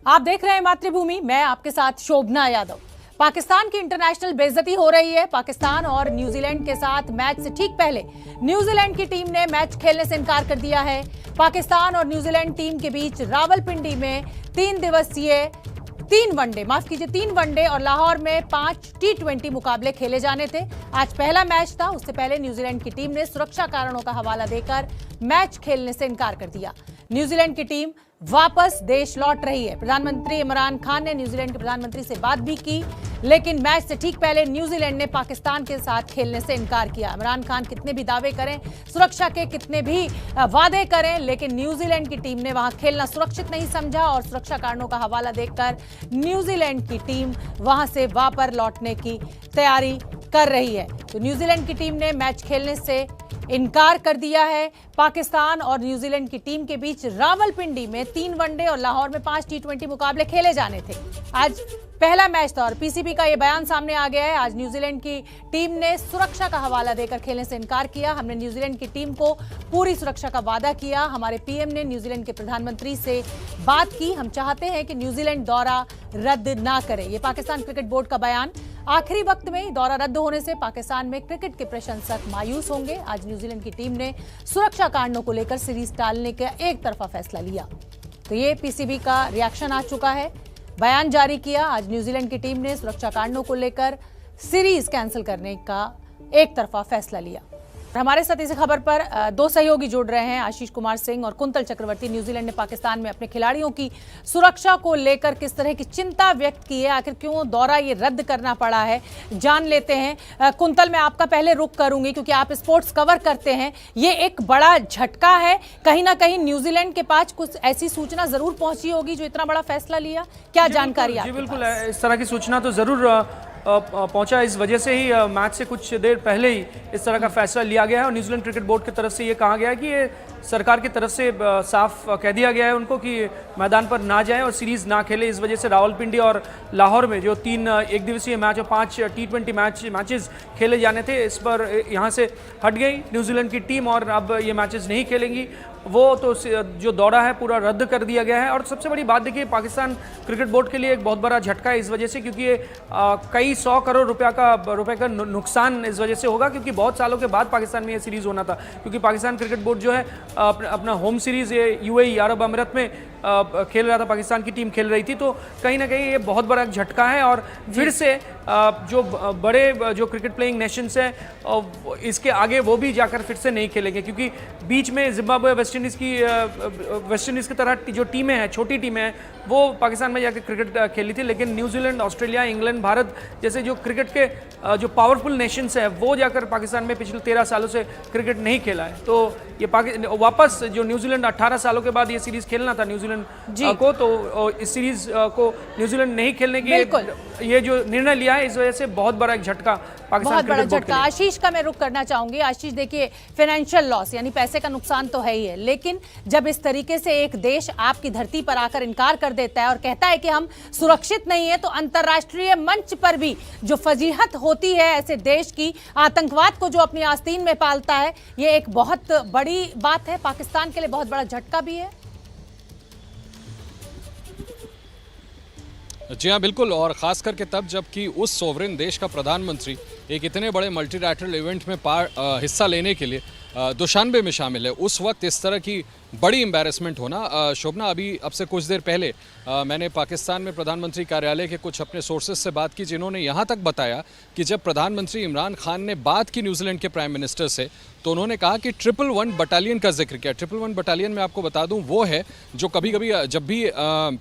आप देख रहे हैं मातृभूमि, मैं आपके साथ शोभना यादव। पाकिस्तान की इंटरनेशनल बेइज्जती हो रही है। पाकिस्तान और न्यूजीलैंड के साथ मैच से ठीक पहले न्यूजीलैंड की टीम ने मैच खेलने से इनकार कर दिया है। पाकिस्तान और न्यूजीलैंड टीम के बीच रावलपिंडी में 3 वनडे और लाहौर में 5 T20 मुकाबले खेले जाने थे। आज पहला मैच था। उससे पहले न्यूजीलैंड की टीम ने सुरक्षा कारणों का हवाला देकर मैच खेलने से इनकार कर दिया। न्यूजीलैंड की टीम वापस देश लौट रही है। प्रधानमंत्री इमरान खान ने न्यूजीलैंड के प्रधानमंत्री से बात भी की, लेकिन मैच से ठीक पहले न्यूजीलैंड ने पाकिस्तान के साथ खेलने से इनकार किया। इमरान खान कितने भी दावे करें, सुरक्षा के कितने भी वादे करें, लेकिन न्यूजीलैंड की टीम ने वहां खेलना सुरक्षित नहीं समझा और सुरक्षा कारणों का हवाला देकर न्यूजीलैंड की टीम वहां से वापस लौटने की तैयारी कर रही है। तो न्यूजीलैंड की टीम ने मैच खेलने से इनकार कर दिया है। पाकिस्तान और न्यूजीलैंड की टीम के बीच रावलपिंडी में 3 वनडे और लाहौर में 5 T20 मुकाबले खेले जाने थे। आज पहला मैच था और पीसीबी का यह बयान सामने आ गया है। आज न्यूजीलैंड की टीम ने सुरक्षा का हवाला देकर खेलने से इनकार किया। हमने न्यूजीलैंड की टीम को पूरी सुरक्षा का वादा किया। हमारे पीएम ने न्यूजीलैंड के प्रधानमंत्री से बात की। हम चाहते हैं कि न्यूजीलैंड दौरा रद्द ना करे। ये पाकिस्तान क्रिकेट बोर्ड का बयान। आखिरी वक्त में दौरा रद्द होने से पाकिस्तान में क्रिकेट के प्रशंसक मायूस होंगे। आज न्यूजीलैंड की टीम ने सुरक्षा कारणों को लेकर सीरीज टालने का एक तरफा फैसला लिया। तो ये पीसीबी का रिएक्शन आ चुका है, बयान जारी किया। आज न्यूजीलैंड की टीम ने सुरक्षा कारणों को लेकर सीरीज कैंसिल करने का एक तरफा फैसला लिया। हमारे साथ इस खबर पर दो सहयोगी जुड़ रहे हैं, आशीष कुमार सिंह और कुंतल चक्रवर्ती। न्यूजीलैंड ने पाकिस्तान में अपने खिलाड़ियों की सुरक्षा को लेकर किस तरह की चिंता व्यक्त की है, आखिर क्यों दौरा ये रद्द करना पड़ा है, जान लेते हैं। कुंतल, मैं आपका पहले रुख करूंगी क्योंकि आप स्पोर्ट्स कवर करते हैं। ये एक बड़ा झटका है, कहीं ना कहीं न्यूजीलैंड के पास कुछ ऐसी सूचना जरूर पहुंची होगी जो इतना बड़ा फैसला लिया। क्या जानकारी आपके पास? बिल्कुल, इस तरह की सूचना तो जरूर पहुंचा। इस वजह से ही मैच से कुछ देर पहले ही इस तरह का फैसला लिया गया है और न्यूजीलैंड क्रिकेट बोर्ड की तरफ से ये कहा गया है कि ये सरकार की तरफ से साफ कह दिया गया है उनको कि मैदान पर ना जाएं और सीरीज ना खेले। इस वजह से रावलपिंडी और लाहौर में जो 3 एक दिवसीय मैच और 5 T20 मैचेस खेले जाने थे, इस पर यहाँ से हट गई न्यूजीलैंड की टीम और अब ये मैचेस नहीं खेलेंगी। वो तो जो दौरा है पूरा रद्द कर दिया गया है। और सबसे बड़ी बात देखिए, पाकिस्तान क्रिकेट बोर्ड के लिए एक बहुत बड़ा झटका है इस वजह से, क्योंकि ये कई 100 करोड़ रुपए का नुकसान इस वजह से होगा, क्योंकि बहुत सालों के बाद पाकिस्तान में ये सीरीज होना था। क्योंकि पाकिस्तान क्रिकेट बोर्ड जो है अपना होम सीरीज ये UAE अरब अमीरात में खेल रहा था, पाकिस्तान की टीम खेल रही थी। तो कहीं ना कहीं ये बहुत बड़ा झटका है और फिर से जो बड़े जो क्रिकेट प्लेइंग नेशंस हैं इसके आगे वो भी जाकर फिर से नहीं खेलेंगे, क्योंकि बीच में जिम्बाब्वे वेस्ट इंडीज़ की तरह जो टीमें हैं, छोटी टीमें हैं, वो पाकिस्तान में जाकर क्रिकेट खेली थी। लेकिन न्यूजीलैंड, ऑस्ट्रेलिया, इंग्लैंड, भारत जैसे जो क्रिकेट के जो पावरफुल नेशंस हैं वो जाकर पाकिस्तान में पिछले 13 सालों से क्रिकेट नहीं खेला है। तो ये वापस जो न्यूजीलैंड 18 सालों के बाद ये सीरीज खेलना था न्यूजीलैंड को, तो इस सीरीज को न्यूजीलैंड नहीं खेलने की ये जो निर्णय लिया है, इस वजह से बहुत बड़ा एक झटका पाकिस्तान, बहुत बड़ा झटका। आशीष का मैं रुख करना चाहूंगी। आशीष, देखिए, फाइनेंशियल लॉस यानी पैसे का नुकसान तो है ही है, लेकिन जब इस तरीके से एक देश आपकी धरती पर आकर इनकार कर देता है और कहता है कि हम सुरक्षित नहीं है, तो अंतर्राष्ट्रीय मंच पर भी जो फजीहत होती है ऐसे देश की, आतंकवाद को जो अपनी आस्तीन में पालता है, ये एक बहुत बड़ी बात है। पाकिस्तान के लिए बहुत बड़ा झटका भी है। जी हाँ, बिल्कुल। और ख़ास करके तब जबकि उस सोवरेन देश का प्रधानमंत्री एक इतने बड़े मल्टीलैटरल इवेंट में हिस्सा लेने के लिए दुशानबे में शामिल है, उस वक्त इस तरह की बड़ी एम्बैरेसमेंट होना। शोभना, अभी अब से कुछ देर पहले मैंने पाकिस्तान में प्रधानमंत्री कार्यालय के कुछ अपने सोर्सेज से बात की, जिन्होंने यहाँ तक बताया कि जब प्रधानमंत्री इमरान खान ने बात की न्यूजीलैंड के प्राइम मिनिस्टर से, तो उन्होंने कहा कि 111 बटालियन का जिक्र किया। 111 बटालियन में आपको बता दूं वो है जो कभी कभी जब भी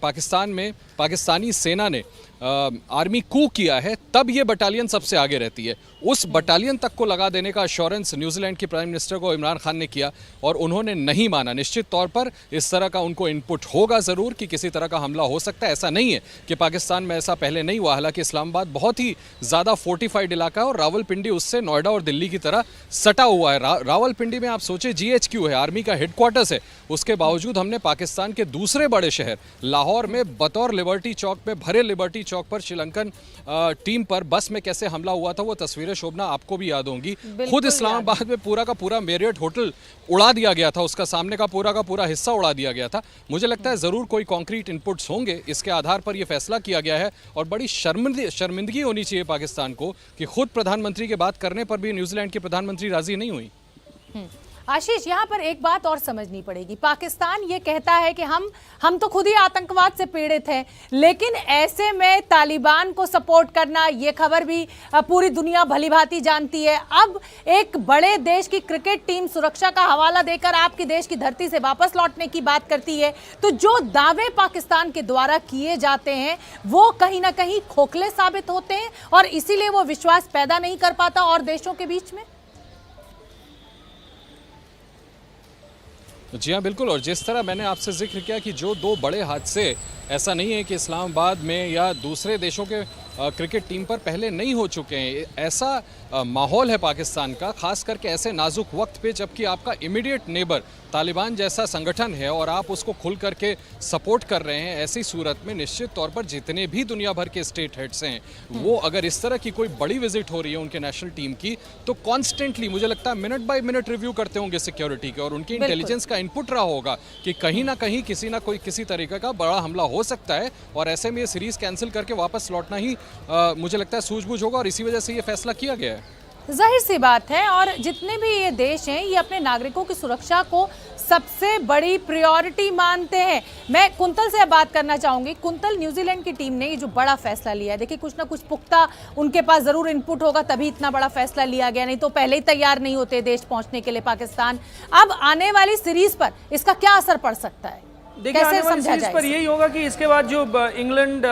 पाकिस्तान में पाकिस्तानी सेना ने आर्मी कू किया है, तब ये बटालियन सबसे आगे रहती है। उस बटालियन तक को लगा देने का अश्योरेंस न्यूजीलैंड के प्राइम मिनिस्टर को इमरान खान ने किया और उन्होंने नहीं माना। निश्चित तौर पर इस तरह का उनको इनपुट होगा ज़रूर कि किसी तरह का हमला हो सकता है। ऐसा नहीं है कि पाकिस्तान में ऐसा पहले नहीं हुआ, हालांकि इस्लामाबाद बहुत ही ज़्यादा फोर्टिफाइड इलाका है और रावलपिंडी उससे नोएडा और दिल्ली की तरह सटा हुआ है। रावलपिंडी में आप सोचे GHQ है, आर्मी का हेडक्वार्टर्स है, उसके बावजूद हमने पाकिस्तान के दूसरे बड़े शहर लाहौर में बतौर लिबर्टी चौक पे भरे लिबर्टी चौक पर श्रीलंकन टीम पर बस में कैसे हमला हुआ था वो तस्वीरें शोभना आपको भी याद होंगी। खुद इस्लामाबाद में पूरा का पूरा मेरियट होटल उड़ा दिया गया था, उसका सामने का पूरा हिस्सा उड़ा दिया गया था। मुझे लगता है ज़रूर कोई कॉन्क्रीट इनपुट्स होंगे, इसके आधार पर यह फैसला किया गया है और बड़ी शर्मिंदगी होनी चाहिए पाकिस्तान को कि खुद प्रधानमंत्री के बात करने पर भी न्यूजीलैंड की प्रधानमंत्री राजी नहीं हुई। आशीष, यहाँ पर एक बात और समझनी पड़ेगी। पाकिस्तान ये कहता है कि हम तो खुद ही आतंकवाद से पीड़ित हैं, लेकिन ऐसे में तालिबान को सपोर्ट करना, ये खबर भी पूरी दुनिया भलीभांति जानती है। अब एक बड़े देश की क्रिकेट टीम सुरक्षा का हवाला देकर आपकी देश की धरती से वापस लौटने की बात करती है, तो जो दावे पाकिस्तान के द्वारा किए जाते हैं वो कहीं ना कहीं खोखले साबित होते हैं और इसीलिए वो विश्वास पैदा नहीं कर पाता और देशों के बीच में। जी हाँ, बिल्कुल। और जिस तरह मैंने आपसे जिक्र किया कि जो दो बड़े हादसे, ऐसा नहीं है कि इस्लामाबाद में या दूसरे देशों के क्रिकेट टीम पर पहले नहीं हो चुके हैं। ऐसा माहौल है पाकिस्तान का, खास करके ऐसे नाजुक वक्त पे जबकि आपका इमीडिएट नेबर तालिबान जैसा संगठन है और आप उसको खुल करके सपोर्ट कर रहे हैं। ऐसी सूरत में निश्चित तौर पर जितने भी दुनिया भर के स्टेट हेड्स हैं वो अगर इस तरह की कोई बड़ी विजिट हो रही है उनके नेशनल टीम की, तो कॉन्स्टेंटली मुझे लगता है मिनट बाय मिनट रिव्यू करते होंगे सिक्योरिटी के और उनकी इंटेलिजेंस का इनपुट रहा होगा कि कहीं ना कहीं किसी तरीके का बड़ा हमला हो सकता है और ऐसे में ये सीरीज कैंसिल करके वापस लौटना ही मुझे लगता है सूझबूझ होगा और इसी वजह से ये फैसला किया गया है। जाहिर सी बात है, और जितने भी ये देश हैं ये अपने नागरिकों की सुरक्षा को सबसे बड़ी प्रायोरिटी मानते हैं। मैं कुंतल से बात करना चाहूंगी। कुंतल, न्यूजीलैंड की टीम ने ये जो बड़ा फैसला लिया है, देखिए कुछ ना कुछ पुख्ता उनके पास जरूर इनपुट होगा तभी इतना बड़ा फैसला लिया गया, नहीं तो पहले ही तैयार नहीं होते देश पहुंचने के लिए पाकिस्तान। अब आने वाली सीरीज पर इसका क्या असर पड़ सकता है? देखिए, आने वाली सीरीज पर यही होगा कि इसके बाद जो इंग्लैंड,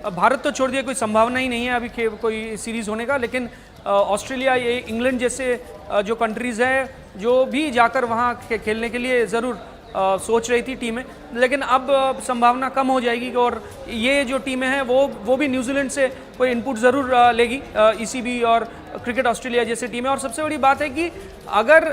भारत तो छोड़ दिया, कोई संभावना ही नहीं है अभी कोई सीरीज होने का, लेकिन ऑस्ट्रेलिया, ये इंग्लैंड जैसे जो कंट्रीज़ है जो भी जाकर वहाँ खेलने के लिए ज़रूर सोच रही थी टीमें, लेकिन अब संभावना कम हो जाएगी और ये जो टीमें हैं वो भी न्यूजीलैंड से कोई इनपुट ज़रूर लेगी, ECB और क्रिकेट ऑस्ट्रेलिया जैसे टीमें। और सबसे बड़ी बात है कि अगर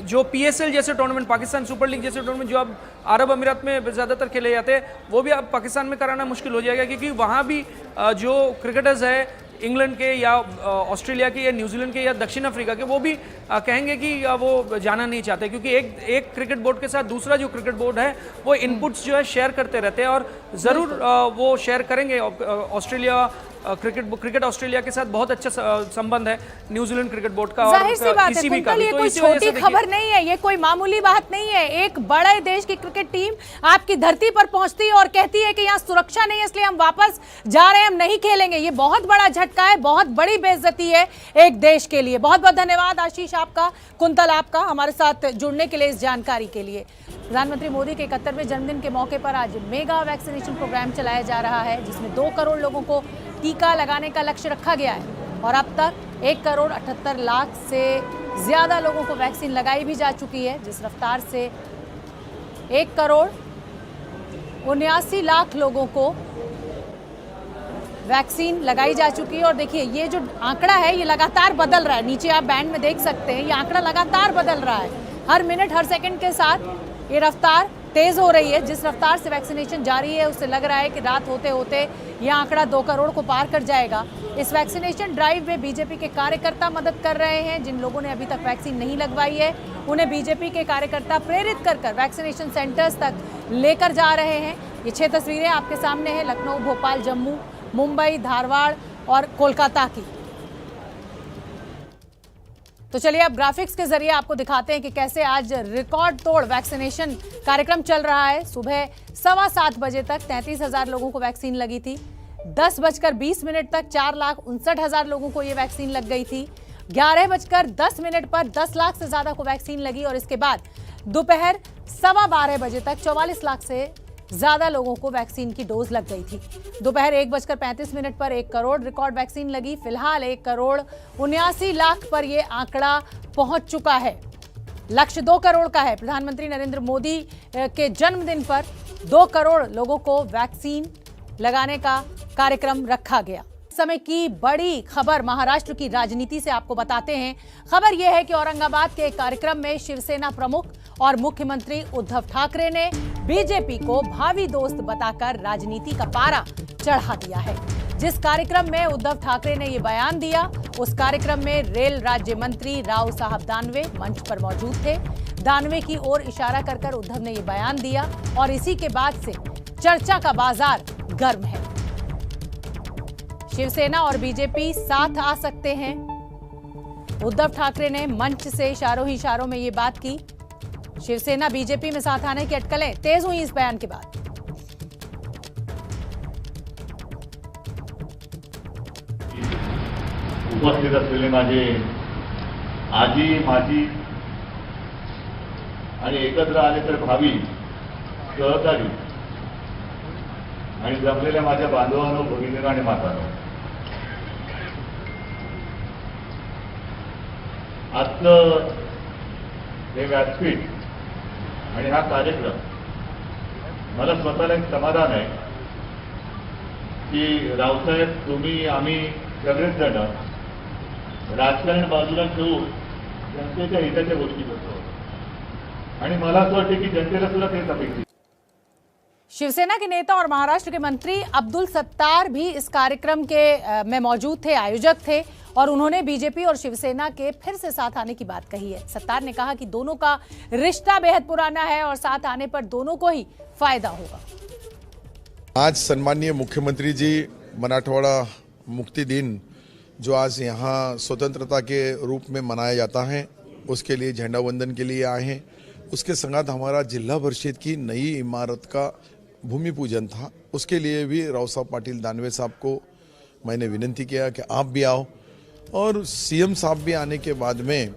जो PSL जैसे टूर्नामेंट, पाकिस्तान सुपर लीग जैसे टूर्नामेंट जो अब अरब अमीरात में ज़्यादातर खेले जाते हैं, वो भी अब पाकिस्तान में कराना मुश्किल हो जाएगा, क्योंकि वहाँ भी जो क्रिकेटर्स है इंग्लैंड के या ऑस्ट्रेलिया के या न्यूजीलैंड के या दक्षिण अफ्रीका के, वो भी कहेंगे कि वो जाना नहीं चाहते, क्योंकि एक क्रिकेट बोर्ड के साथ दूसरा जो क्रिकेट बोर्ड है वो इनपुट्स जो है शेयर करते रहते हैं और ज़रूर वो शेयर करेंगे। ऑस्ट्रेलिया क्रिकेट ऑस्ट्रेलिया के साथ बहुत अच्छा संबंध है न्यूजीलैंड क्रिकेट बोर्ड का और ECB का। ये कोई छोटी खबर नहीं है, ये कोई मामूली बात नहीं है। एक बड़े देश की क्रिकेट टीम आपकी धरती पर पहुंचती है और कहती है कि यहाँ सुरक्षा नहीं है इसलिए हम वापस जा रहे हैं, हम नहीं खेलेंगे। ये बहुत बड़ा झटका है, बहुत बड़ी बेइज्जती है एक देश के लिए। बहुत बहुत धन्यवाद आशीष आपका, कुंतल आपका, हमारे साथ जुड़ने के लिए, इस जानकारी के लिए। प्रधानमंत्री मोदी के 71वें जन्मदिन के मौके पर आज मेगा वैक्सीनेशन प्रोग्राम चलाया जा रहा है, जिसमें 2 करोड़ लोगों को टीका लगाने का लक्ष्य रखा गया है और अब तक 1 करोड़ 78 लाख से ज़्यादा लोगों को वैक्सीन लगाई भी जा चुकी है, जिस रफ्तार से 1 करोड़ 79 लाख लोगों को वैक्सीन लगाई जा चुकी है। और देखिए ये जो आंकड़ा है ये लगातार बदल रहा है, नीचे आप बैंड में देख सकते हैं, ये आंकड़ा लगातार बदल रहा है। हर मिनट हर सेकंड के साथ ये रफ्तार तेज हो रही है। जिस रफ्तार से वैक्सीनेशन जारी है उससे लग रहा है कि रात होते होते यह आंकड़ा 2 करोड़ को पार कर जाएगा। इस वैक्सीनेशन ड्राइव में बीजेपी के कार्यकर्ता मदद कर रहे हैं। जिन लोगों ने अभी तक वैक्सीन नहीं लगवाई है उन्हें बीजेपी के कार्यकर्ता प्रेरित कर वैक्सीनेशन सेंटर्स तक लेकर जा रहे हैं। ये 6 तस्वीरें आपके सामने हैं, लखनऊ, भोपाल, जम्मू, मुंबई, धारवाड़ और कोलकाता की। तो चलिए अब ग्राफिक्स के जरिए आपको दिखाते हैं कि कैसे आज रिकॉर्ड तोड़ वैक्सीनेशन कार्यक्रम चल रहा है। सुबह 7:15 बजे तक 33,000 लोगों को वैक्सीन लगी थी। 10:20 तक 4,59,000 लोगों को ये वैक्सीन लग गई थी। 11:10 पर 10 लाख से ज्यादा को वैक्सीन लगी और इसके बाद दोपहर 12:15 बजे तक 44 लाख से ज्यादा लोगों को वैक्सीन की डोज लग गई थी। दोपहर 1:35 पर 1 करोड़ रिकॉर्ड वैक्सीन लगी। फिलहाल 1 करोड़ 79 लाख पर यह आंकड़ा पहुंच चुका है। लक्ष्य 2 करोड़ का है। प्रधानमंत्री नरेंद्र मोदी के जन्मदिन पर 2 करोड़ लोगों को वैक्सीन लगाने का कार्यक्रम रखा गया। समय की बड़ी खबर महाराष्ट्र की राजनीति से आपको बताते हैं। खबर यह है कि औरंगाबाद के एक कार्यक्रम में शिवसेना प्रमुख और मुख्यमंत्री उद्धव ठाकरे ने बीजेपी को भावी दोस्त बताकर राजनीति का पारा चढ़ा दिया है। जिस कार्यक्रम में उद्धव ठाकरे ने ये बयान दिया, उस कार्यक्रम में रेल राज्य मंत्री राव साहब दानवे मंच पर मौजूद थे। दानवे की ओर इशारा कर उद्धव ने ये बयान दिया और इसी के बाद से चर्चा का बाजार गर्म है। शिवसेना और बीजेपी साथ आ सकते हैं। उद्धव ठाकरे ने मंच से इशारों में ये बात की। शिवसेना बीजेपी में साथ आने की अटकलें तेज हुई इस बयान के बाद। उपस्थित असलेले माझे आजी माजी आणि एकत्र आले तर भावी सहकारी आणि जमलेल्या माझ्या बांधवांनो, भगिनींनो आणि मातांनो, आजचं हे व्यासपीठ आणि हा कार्यक्रम मला स्वतःला एक समाधान आहे की रावसाहेब, तुम्ही, आम्ही सगळेच जण राजकारण बाजूला ठेवून जनतेच्या हिताच्या गोष्टी करतो आणि मला असं वाटतं की जनतेला सुद्धा तेच अपेक्षित। शिवसेना के नेता और महाराष्ट्र के मंत्री अब्दुल सत्तार भी इस कार्यक्रम के में मौजूद थे, आयोजक थे और उन्होंने बीजेपी और शिवसेना के फिर से साथ आने की बात कही है। सत्तार ने कहा कि दोनों का रिश्ता बेहद पुराना है और साथ आने पर दोनों को ही फायदा होगा। आज सम्माननीय मुख्यमंत्री जी मराठवाड़ा मुक्ति दिन जो आज यहाँ स्वतंत्रता के रूप में मनाया जाता है, उसके लिए झंडा वंदन के लिए आए हैं। उसके संगत हमारा जिला परिषद की नई इमारत का भूमि पूजन था, उसके लिए भी राव साहब पाटिल दानवे साहब को मैंने विनती किया कि आप भी आओ। और सीएम साहब भी आने के बाद में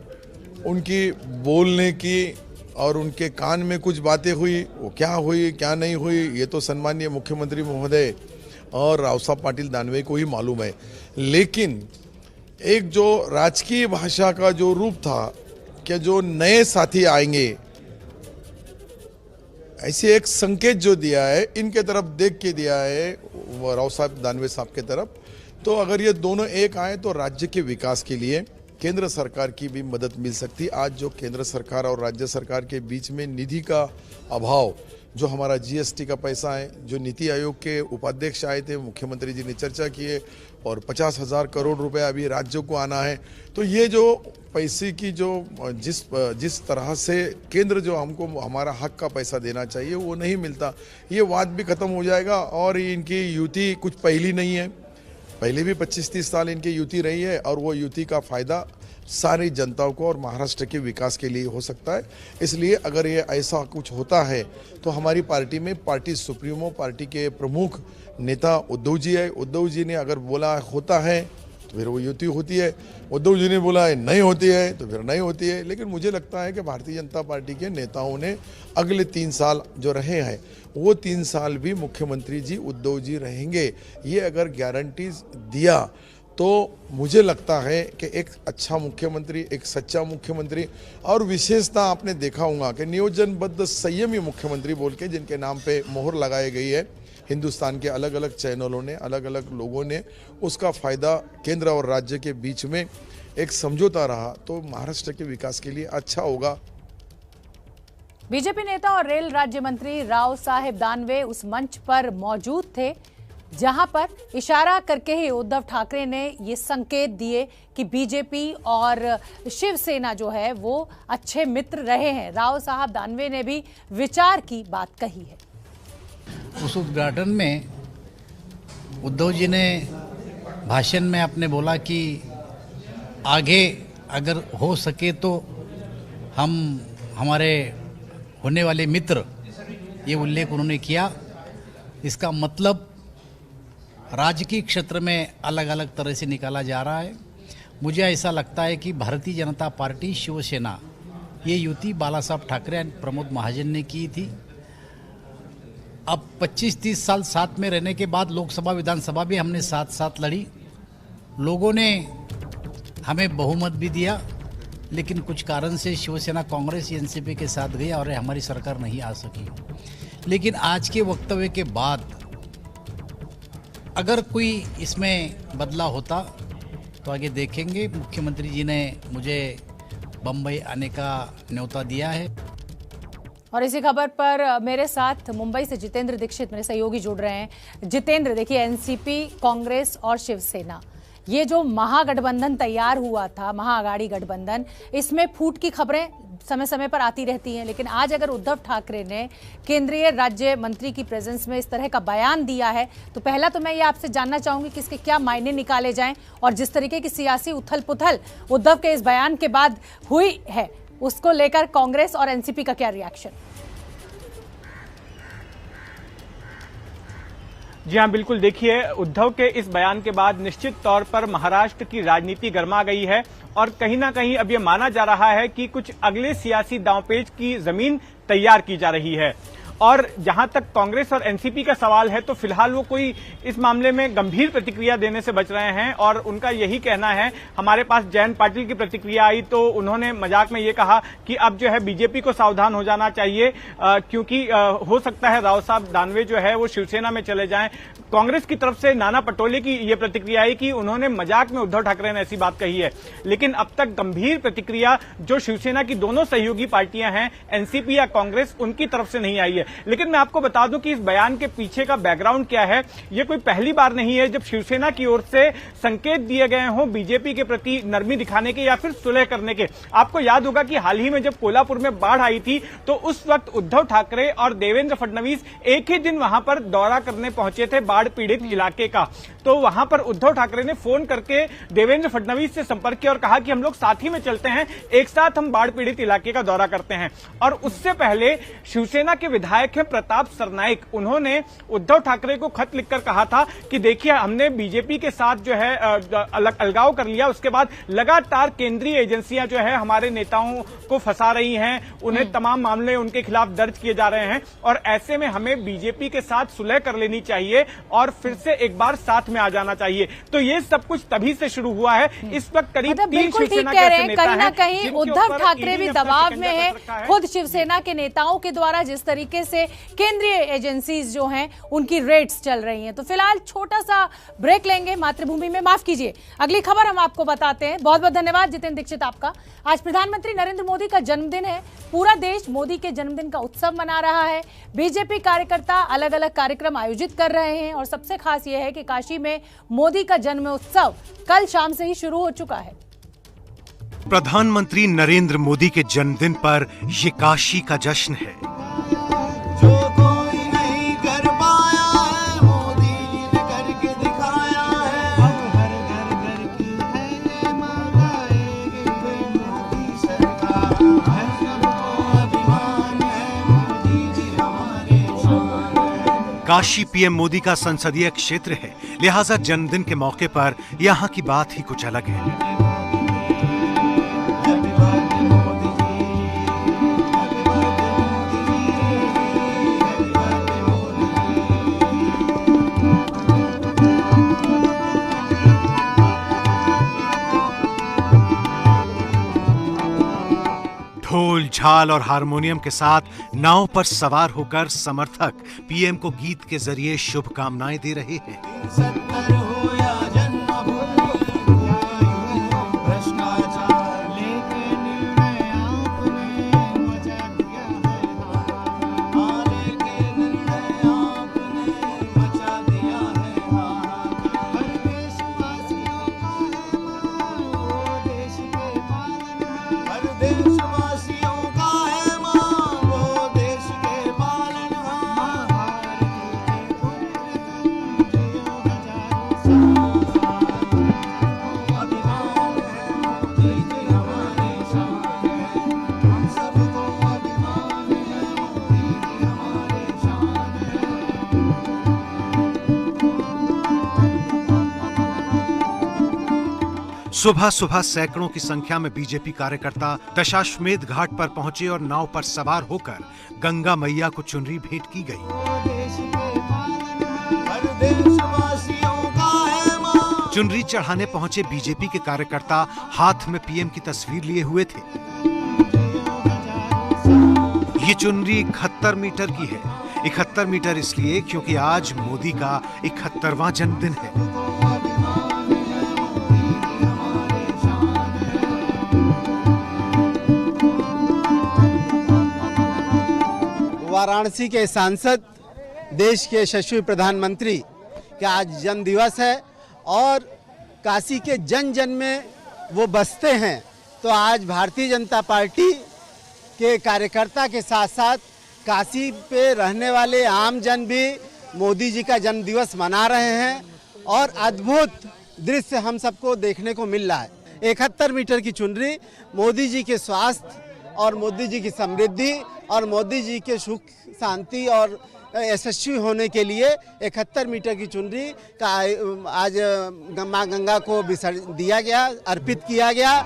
उनकी बोलने की और उनके कान में कुछ बातें हुई, वो क्या हुई क्या नहीं हुई ये तो सम्माननीय मुख्यमंत्री महोदय और राव साहब पाटिल दानवे को ही मालूम है। लेकिन एक जो राजकीय भाषा का जो रूप था कि जो नए साथी आएंगे, ऐसे एक संकेत जो दिया है, इनके तरफ देख के दिया है राव साहब दानवे साहब के तरफ। तो अगर ये दोनों एक आए तो राज्य के विकास के लिए केंद्र सरकार की भी मदद मिल सकती। आज जो केंद्र सरकार और राज्य सरकार के बीच में निधि का अभाव, जो हमारा जीएसटी का पैसा है, जो नीति आयोग के उपाध्यक्ष आए थे, मुख्यमंत्री जी ने चर्चा किए और 50,000 करोड़ रुपए अभी राज्यों को आना है। तो ये जो पैसे की जो जिस तरह से केंद्र जो हमको हमारा हक का पैसा देना चाहिए वो नहीं मिलता, ये वाद भी खत्म हो जाएगा। और इनकी युति कुछ पहली नहीं है, पहले भी 25-30 साल इनकी युति रही है और वो युति का फायदा सारी जनताओं को और महाराष्ट्र के विकास के लिए हो सकता है। इसलिए अगर ये ऐसा कुछ होता है तो हमारी पार्टी में पार्टी सुप्रीमो, पार्टी के प्रमुख नेता उद्धव जी है। उद्धव जी ने अगर बोला होता है तो फिर वो युति होती है, उद्धव जी ने बोला है नहीं होती है तो फिर नहीं होती है। लेकिन मुझे लगता है कि भारतीय जनता पार्टी के नेताओं ने अगले 3 साल जो रहे हैं वो 3 साल भी मुख्यमंत्री जी उद्धव जी रहेंगे, ये अगर गारंटीज दिया तो मुझे लगता है कि एक अच्छा मुख्यमंत्री, एक सच्चा मुख्यमंत्री और विशेषता आपने देखा होगा कि नियोजनबद्ध संयमी मुख्यमंत्री बोल के जिनके नाम पे मोहर लगाई गई है हिंदुस्तान के अलग अलग चैनलों ने, अलग अलग लोगों ने, उसका फ़ायदा केंद्र और राज्य के बीच में एक समझौता रहा तो महाराष्ट्र के विकास के लिए अच्छा होगा। बीजेपी नेता और रेल राज्य मंत्री राव साहेब दानवे उस मंच पर मौजूद थे जहां पर इशारा करके ही उद्धव ठाकरे ने ये संकेत दिए कि बीजेपी और शिवसेना जो है वो अच्छे मित्र रहे हैं। राव साहब दानवे ने भी विचार की बात कही है। उस उद्घाटन में उद्धव जी ने भाषण में आपने बोला कि आगे अगर हो सके तो हम हमारे होने वाले मित्र, ये उल्लेख उन्होंने किया। इसका मतलब राजकीय क्षेत्र में अलग अलग तरह से निकाला जा रहा है। मुझे ऐसा लगता है कि भारतीय जनता पार्टी शिवसेना ये युति बाला साहब ठाकरे और प्रमोद महाजन ने की थी। अब 25-30 साल साथ में रहने के बाद लोकसभा विधानसभा भी हमने साथ साथ लड़ी, लोगों ने हमें बहुमत भी दिया, लेकिन कुछ कारण से शिवसेना कांग्रेस एनसीपी के साथ गई और हमारी सरकार नहीं आ सकी। लेकिन आज के वक्तव्य के बाद अगर कोई इसमें बदलाव होता तो आगे देखेंगे। मुख्यमंत्री जी ने मुझे बम्बई आने का न्योता दिया है। और इसी खबर पर मेरे साथ मुंबई से जितेंद्र दीक्षित मेरे सहयोगी जुड़ रहे हैं। जितेंद्र, देखिए, एनसीपी, कांग्रेस और शिवसेना, ये जो महागठबंधन तैयार हुआ था, महाअघाड़ी गठबंधन, इसमें फूट की खबरें समय समय पर आती रहती हैं, लेकिन आज अगर उद्धव ठाकरे ने केंद्रीय राज्य मंत्री की प्रेजेंस में इस तरह का बयान दिया है, तो पहला तो मैं ये आपसे जानना चाहूंगी कि इसके क्या मायने निकाले जाएं, और जिस तरीके की सियासी उथल पुथल उद्धव के इस बयान के बाद हुई है, उसको लेकर कांग्रेस और एनसीपी का क्या रिएक्शन? जी हाँ, बिल्कुल। देखिए, उद्धव के इस बयान के बाद निश्चित तौर पर महाराष्ट्र की राजनीति गर्मा गई है और कहीं ना कहीं अब ये माना जा रहा है कि कुछ अगले सियासी दांवपेच की जमीन तैयार की जा रही है। और जहां तक कांग्रेस और एनसीपी का सवाल है, तो फिलहाल वो कोई इस मामले में गंभीर प्रतिक्रिया देने से बच रहे हैं और उनका यही कहना है। हमारे पास जयंत पाटिल की प्रतिक्रिया आई तो उन्होंने मजाक में ये कहा कि अब जो है बीजेपी को सावधान हो जाना चाहिए, क्योंकि हो सकता है राव साहब दानवे जो है वो शिवसेना में चले जाएं। कांग्रेस की तरफ से नाना पटोले की ये प्रतिक्रिया आई कि उन्होंने मजाक में उद्धव ठाकरे ने ऐसी बात कही है, लेकिन अब तक गंभीर प्रतिक्रिया जो शिवसेना की दोनों सहयोगी पार्टियां हैं, एनसीपी या कांग्रेस, उनकी तरफ से नहीं आई है। लेकिन मैं आपको बता दूं कि इस बयान के पीछे का बैकग्राउंड क्या है। ये कोई पहली बार नहीं है जब शिवसेना की ओर से संकेत दिए गए हों बीजेपी के प्रति नरमी दिखाने के या फिर सुलह करने के। आपको याद होगा कि हाल ही में जब कोल्हापुर में बाढ़ आई थी तो उस वक्त उद्धव ठाकरे और देवेंद्र फडणवीस एक ही दिन वहां पर दौरा करने पहुंचे थे बाढ़ पीड़ित इलाके का। तो वहां पर उद्धव ठाकरे ने फोन करके देवेंद्र फडणवीस से संपर्क किया और कहा कि हम लोग साथ ही में चलते हैं, एक साथ हम बाढ़ पीड़ित इलाके का दौरा करते हैं। और उससे पहले शिवसेना के विधायक हैं प्रताप सरनाइक, उन्होंने उद्धव ठाकरे को खत लिखकर कहा था कि देखिए, हमने बीजेपी के साथ जो है अलगाव कर लिया। उसके बाद लगातार केंद्रीय एजेंसियां जो है हमारे नेताओं को फंसा रही हैं, उन्हें तमाम मामले उनके खिलाफ दर्ज किए जा रहे हैं और ऐसे में हमें बीजेपी के साथ सुलह कर लेनी चाहिए और फिर से एक बार साथ में आ जाना चाहिए। तो ये सब कुछ तभी से शुरू हुआ है। इस वक्त करीब 3 शिवसेना के ऐसे नेता हैं, कहीं ना कहीं उद्धव ठाकरे भी दबाव में है खुद शिवसेना के नेताओं के द्वारा, जिस तरीके से केंद्रीय एजेंसीज जो हैं उनकी रेड्स चल रही हैं। तो फिलहाल छोटा सा ब्रेक लेंगे मातृभूमि में, माफ कीजिए, अगली खबर हम आपको बताते हैं। बहुत बहुत धन्यवाद जितेंद्र दीक्षित आपका। आज प्रधानमंत्री नरेंद्र मोदी का जन्मदिन है। पूरा देश मोदी के जन्मदिन का उत्सव मना रहा है। बीजेपी कार्यकर्ता अलग अलग कार्यक्रम आयोजित कर रहे हैं और सबसे खास यह है कि काशी में मोदी का जन्म उत्सव कल शाम से ही शुरू हो चुका है। प्रधानमंत्री नरेंद्र मोदी के जन्मदिन पर ये काशी का जश्न है। काशी पीएम मोदी का संसदीय क्षेत्र है, लिहाजा जन्मदिन के मौके पर यहाँ की बात ही कुछ अलग है। ढोल, झाल और हारमोनियम के साथ नाव पर सवार होकर समर्थक पीएम को गीत के जरिए शुभकामनाएं दे रहे हैं। सुबह सुबह सैकड़ों की संख्या में बीजेपी कार्यकर्ता दशाश्वमेध घाट पर पहुंचे और नाव पर सवार होकर गंगा मैया को चुनरी भेंट की गई। चुनरी चढ़ाने पहुंचे बीजेपी के कार्यकर्ता हाथ में पीएम की तस्वीर लिए हुए थे। ये चुनरी 71 मीटर की है। 71 मीटर इसलिए क्योंकि आज मोदी का 71वां जन्मदिन है। वाराणसी के सांसद, देश के यशस्वी प्रधानमंत्री का आज जन्म दिवस है और काशी के जन जन में वो बसते हैं। तो आज भारतीय जनता पार्टी के कार्यकर्ता के साथ साथ काशी पे रहने वाले आम जन भी मोदी जी का जन्म दिवस मना रहे हैं और अद्भुत दृश्य हम सबको देखने को मिल रहा है। 71 मीटर की चुनरी मोदी जी के स्वास्थ्य और मोदी जी की समृद्धि और मोदी जी के सुख शांति और यशस्वी होने के लिए 71 मीटर की चुनरी का आज मां गंगा को दिया गया, अर्पित किया गया।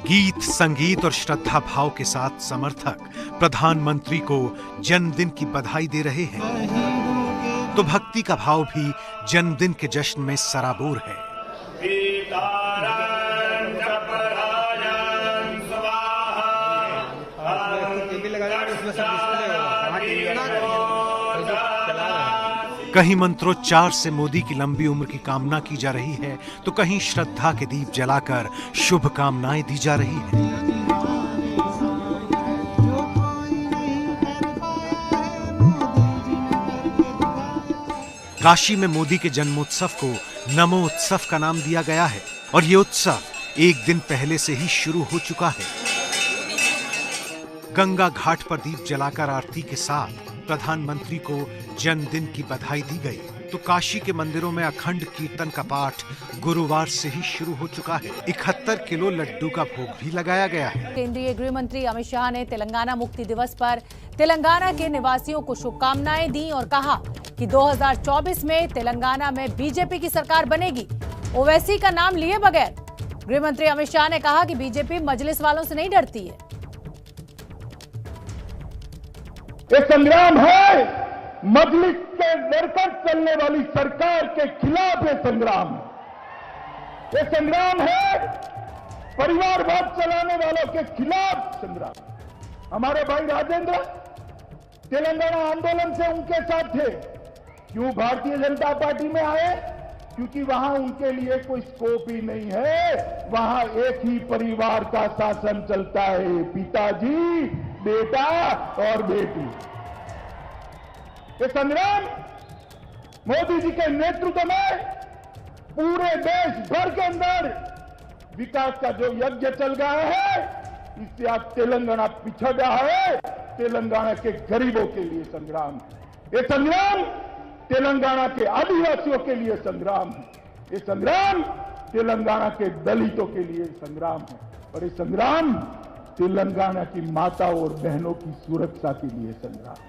गीत, संगीत और श्रद्धा भाव के साथ समर्थक प्रधानमंत्री को जन्मदिन की बधाई दे रहे हैं, तो भक्ति का भाव भी जन्मदिन के जश्न में सराबोर है। कहीं मंत्रोच्चार से मोदी की लंबी उम्र की कामना की जा रही है, तो कहीं श्रद्धा के दीप जलाकर शुभ कामनाएं दी जा रही है। काशी में मोदी के जन्मोत्सव को नमो उत्सव का नाम दिया गया है और ये उत्सव एक दिन पहले से ही शुरू हो चुका है। गंगा घाट पर दीप जलाकर आरती के साथ प्रधानमंत्री को जन्मदिन की बधाई दी गई, तो काशी के मंदिरों में अखंड कीर्तन का पाठ गुरुवार से ही शुरू हो चुका है। 71 किलो लड्डू का भोग भी लगाया गया है। केंद्रीय गृह मंत्री अमित शाह ने तेलंगाना मुक्ति दिवस पर तेलंगाना के निवासियों को शुभकामनाएं दी और कहा कि 2024 में तेलंगाना में बीजेपी की सरकार बनेगी, ओवैसी का नाम लिए बगैर। गृह मंत्री अमित शाह ने कहा कि बीजेपी मजलिस वालों से नहीं डरती है। ये संग्राम है मजलिस के डरकर चलने वाली सरकार के खिलाफ। ये संग्राम है, ये संग्राम है परिवारवाद चलाने वालों के खिलाफ संग्राम। हमारे भाई राजेंद्र तेलंगाना आंदोलन से उनके साथ थे। क्यों भारतीय जनता पार्टी में आए? क्योंकि वहां उनके लिए कोई स्कोप ही नहीं है। वहां एक ही परिवार का शासन चलता है, पिताजी, बेटा और बेटी। ये संग्राम मोदी जी के नेतृत्व में पूरे देश भर के अंदर विकास का जो यज्ञ चल रहा है, इससे आज तेलंगाना पिछड़ रहा है। तेलंगाना के गरीबों के लिए संग्राम है। ये संग्राम तेलंगाना के आदिवासियों के लिए संग्राम है। ये संग्राम तेलंगाना के दलितों के लिए संग्राम है और ये संग्राम तेलंगाना की माता और बहनों की सुरक्षा के लिए संग्राम।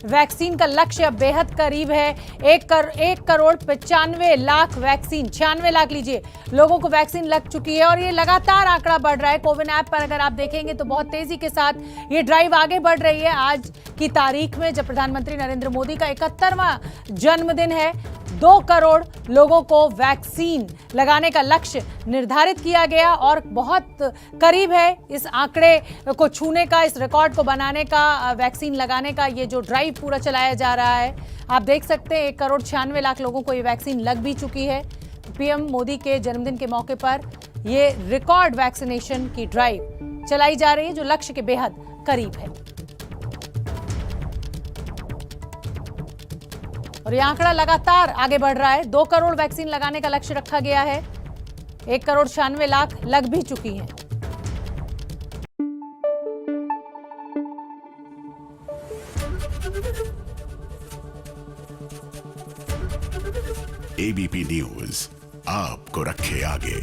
वैक्सीन का लक्ष्य अब बेहद करीब है। 1 करोड़ 95 लाख वैक्सीन, 96 लाख लीजिए लोगों को वैक्सीन लग चुकी है और ये लगातार आंकड़ा बढ़ रहा है। कोविन ऐप पर अगर आप देखेंगे तो बहुत तेजी के साथ ये ड्राइव आगे बढ़ रही है। आज की तारीख में जब प्रधानमंत्री नरेंद्र मोदी का 71वां जन्मदिन है, 2 करोड़ लोगों को वैक्सीन लगाने का लक्ष्य निर्धारित किया गया और बहुत करीब है इस आंकड़े को छूने का, इस रिकॉर्ड को बनाने का, वैक्सीन लगाने का। ये जो ड्राइव पूरा चलाया जा रहा है, आप देख सकते हैं 1 करोड़ 96 लाख लोगों को ये वैक्सीन लग भी चुकी है। पीएम मोदी के जन्मदिन के मौके पर ये रिकॉर्ड वैक्सीनेशन की ड्राइव चलाई जा रही है जो लक्ष्य के बेहद करीब है और ये आंकड़ा लगातार आगे बढ़ रहा है। 2 करोड़ वैक्सीन लगाने का लक्ष्य रखा गया है, 1 करोड़ 96 लाख लग भी चुकी हैं। एबीपी न्यूज आपको रखे आगे।